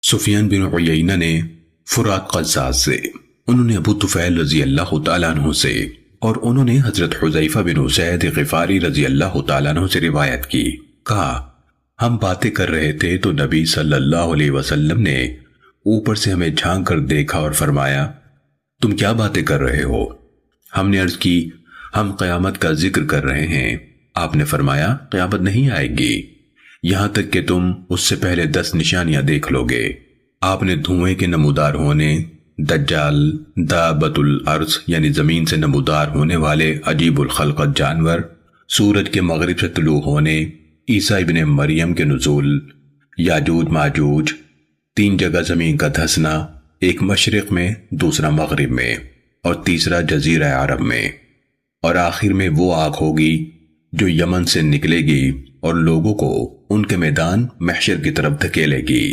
سفیان بن عیینہ نے فرات قزاز سے، انہوں نے ابو طفیل رضی اللہ تعالیٰ عنہ سے، اور انہوں نے حضرت حذیفہ بن اسید غفاری رضی اللہ تعالیٰ عنہ سے روایت کی، کہا ہم باتیں کر رہے تھے تو نبی صلی اللہ علیہ وسلم نے اوپر سے ہمیں جھانک کر دیکھا اور فرمایا تم کیا باتیں کر رہے ہو؟ ہم نے عرض کی ہم قیامت کا ذکر کر رہے ہیں۔ آپ نے فرمایا قیامت نہیں آئے گی یہاں تک کہ تم اس سے پہلے 10 نشانیاں دیکھ لو گے۔ آپ نے دھوئیں کے نمودار ہونے، دجال، دابت الارض یعنی زمین سے نمودار ہونے والے عجیب الخلقت جانور، سورج کے مغرب سے طلوع ہونے، عیسیٰ ابن مریم کے نزول، یاجوج ماجوج، 3 جگہ زمین کا دھسنا، ایک مشرق میں، دوسرا مغرب میں، اور تیسرا جزیرہ عرب میں، اور آخر میں وہ آگ ہوگی جو یمن سے نکلے گی اور لوگوں کو ان کے میدان محشر کی طرف دھکیلے گی۔